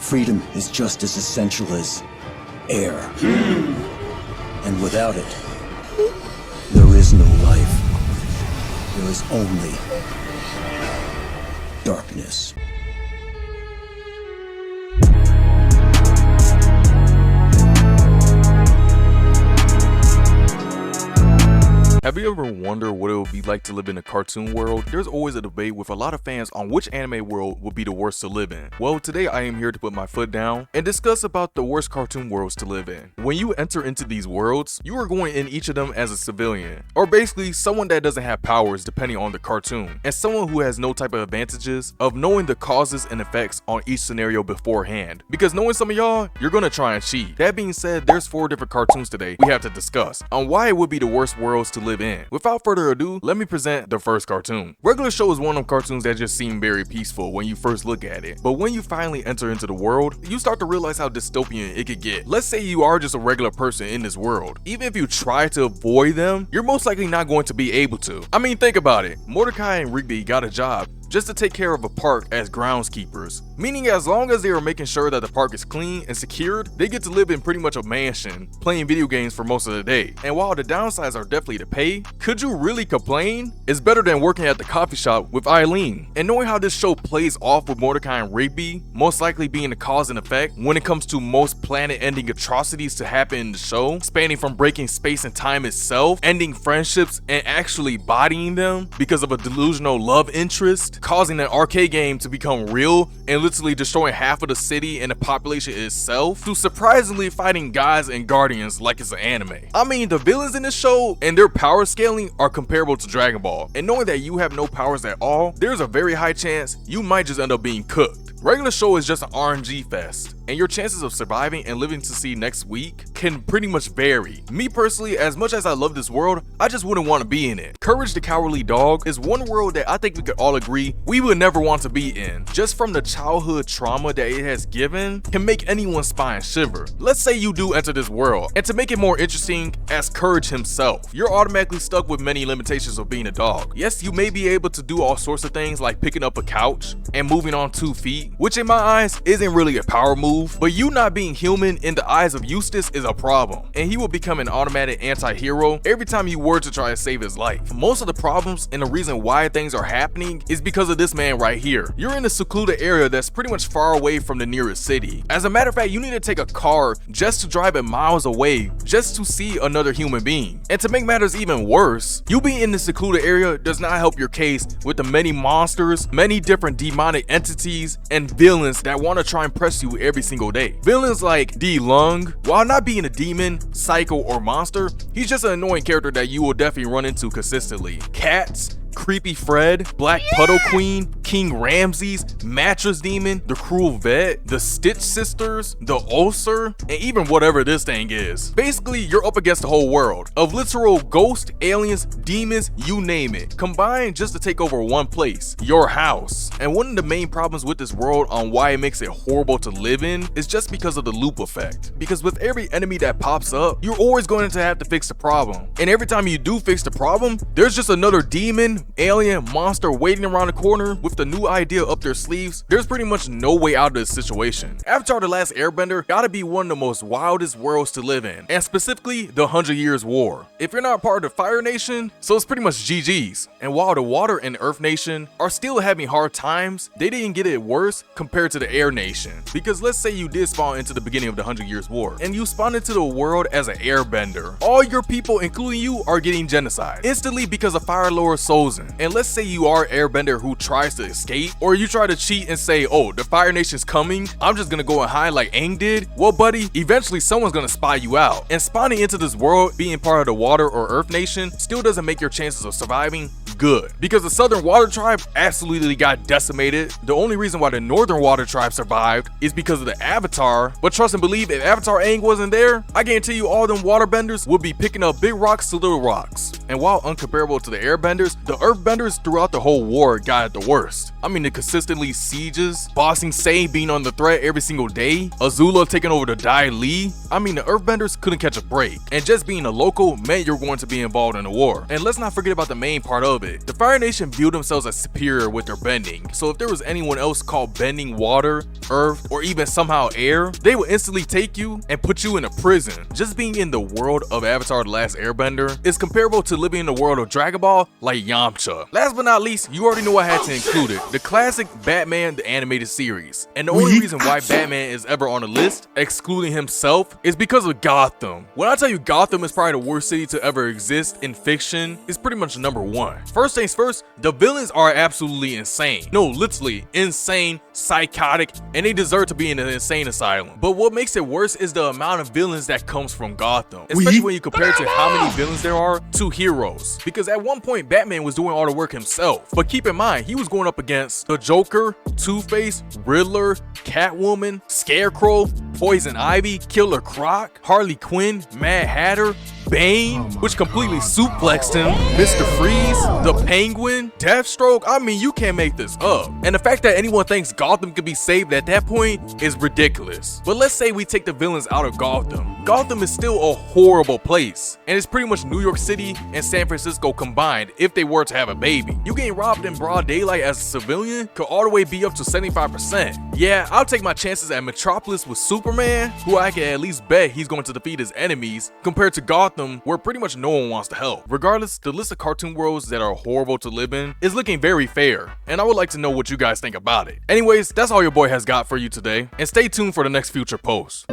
Freedom is just as essential as air. And without it, there is no life. There is only darkness. Have you ever wondered what it would be like to live in a cartoon world? There's always a debate with a lot of fans on which anime world would be the worst to live in. Well, today I am here to put my foot down and discuss about the worst cartoon worlds to live in. When you enter into these worlds, you are going in each of them as a civilian, or basically someone that doesn't have powers depending on the cartoon, and someone who has no type of advantages of knowing the causes and effects on each scenario beforehand. Because knowing some of y'all, you're gonna try and cheat. That being said, there's 4 different cartoons today we have to discuss on why it would be the worst worlds to live in. Without further ado, let me present the first cartoon. Regular Show is one of them cartoons that just seem very peaceful when you first look at it, but when you finally enter into the world, you start to realize how dystopian it could get. Let's say you are just a regular person in this world. Even if you try to avoid them, you're most likely not going to be able to. I mean, think about it. Mordecai and Rigby got a job just to take care of a park as groundskeepers, meaning as long as they are making sure that the park is clean and secured, they get to live in pretty much a mansion, playing video games for most of the day. And while the downsides are definitely the pay, could you really complain? It's better than working at the coffee shop with Eileen. And knowing how this show plays off with Mordecai and Rigby, most likely being the cause and effect when it comes to most planet-ending atrocities to happen in the show, spanning from breaking space and time itself, ending friendships, and actually bodying them because of a delusional love interest, causing an arcade game to become real and literally destroying half of the city and the population itself, to surprisingly fighting guys and guardians like it's an anime. I mean, the villains in this show and their power scaling are comparable to Dragon Ball, and knowing that you have no powers at all, there's a very high chance you might just end up being cooked. Regular Show is just an RNG fest, and your chances of surviving and living to see next week can pretty much vary. Me personally, as much as I love this world, I just wouldn't want to be in it. Courage the Cowardly Dog is one world that I think we could all agree we would never want to be in. Just from the childhood trauma that it has given, can make anyone's spine shiver. Let's say you do enter this world, and to make it more interesting, as Courage himself, you're automatically stuck with many limitations of being a dog. Yes, you may be able to do all sorts of things like picking up a couch and moving on 2 feet, which in my eyes isn't really a power move, but you not being human in the eyes of Eustace is a problem, and he will become an automatic anti-hero every time you were to try to save his life. Most of the problems and the reason why things are happening is because of this man right here. You're in a secluded area that's pretty much far away from the nearest city. As a matter of fact, you need to take a car just to drive it miles away just to see another human being. And to make matters even worse, you being in the secluded area does not help your case with the many monsters, many different demonic entities, and villains that want to try and press you every single day. Villains like D. Lung, while not being a demon, psycho, or monster, he's just an annoying character that you will definitely run into consistently. Cats, Creepy Fred, Black Puddle Queen, King Ramses, Mattress Demon, the Cruel Vet, the Stitch Sisters, the Ulcer, and even whatever this thing is. Basically, you're up against the whole world of literal ghosts, aliens, demons, you name it, combined just to take over one place, your house. And one of the main problems with this world on why it makes it horrible to live in is just because of the loop effect. Because with every enemy that pops up, you're always going to have to fix the problem. And every time you do fix the problem, there's just another demon, alien, monster waiting around the corner with the new idea up their sleeves. There's pretty much no way out of this situation. Avatar: The Last Airbender gotta be one of the most wildest worlds to live in, and specifically the 100 Years War. If you're not part of the Fire Nation, so it's pretty much GG's. And while the Water and Earth Nation are still having hard times, they didn't get it worse compared to the Air Nation. Because let's say you did spawn into the beginning of the 100 Years War, and you spawned into the world as an airbender. All your people, including you, are getting genocide instantly because of Fire Lord Souls. And let's say you are an airbender who tries to escape, or you try to cheat and say, oh, the Fire Nation's coming, I'm just gonna go and hide like Aang did. Well, buddy, eventually someone's gonna spy you out. And spawning into this world, being part of the Water or Earth Nation, still doesn't make your chances of surviving good, because the Southern Water Tribe absolutely got decimated. The only reason why the Northern Water Tribe survived is because of the Avatar, but trust and believe, if Avatar Aang wasn't there, I guarantee you all them waterbenders would be picking up big rocks to little rocks. And while uncomparable to the airbenders, the earthbenders throughout the whole war got it the worst. I mean, the consistently sieges, Bossing Say being on the threat every single day, Azula taking over the Dai Li. I mean, the earthbenders couldn't catch a break, and just being a local meant you're going to be involved in the war. And let's not forget about the main part of it. it. The Fire Nation view themselves as superior with their bending, so if there was anyone else called bending water, earth, or even somehow air, they would instantly take you and put you in a prison. Just being in the world of Avatar: The Last Airbender is comparable to living in the world of Dragon Ball like Yamcha. Last but not least, you already know I had to include it, the classic Batman the Animated Series. And the only reason why Batman is ever on the list, excluding himself, is because of Gotham. When I tell you Gotham is probably the worst city to ever exist in fiction, it's pretty much number one. First things first, the villains are absolutely insane. No, literally insane, psychotic, and they deserve to be in an insane asylum. But what makes it worse is the amount of villains that comes from Gotham, especially when you compare to how many villains there are to heroes. Because at one point, Batman was doing all the work himself. But keep in mind, he was going up against the Joker, Two-Face, Riddler, Catwoman, Scarecrow, Poison Ivy, Killer Croc, Harley Quinn, Mad Hatter, Bane, which completely suplexed him, Mr. Freeze, the Penguin, Deathstroke. I mean, you can't make this up. And the fact that anyone thinks Gotham could be saved at that point is ridiculous. But let's say we take the villains out of Gotham. Gotham is still a horrible place, and it's pretty much New York City and San Francisco combined if they were to have a baby. You getting robbed in broad daylight as a civilian could all the way be up to 75%. Yeah, I'll take my chances at Metropolis with Superman, who I can at least bet he's going to defeat his enemies, compared to Gotham, where pretty much no one wants to help. Regardless, the list of cartoon worlds that are horrible to live in is looking very fair, and I would like to know what you guys think about it. Anyways, that's all your boy has got for you today, and stay tuned for the next future post.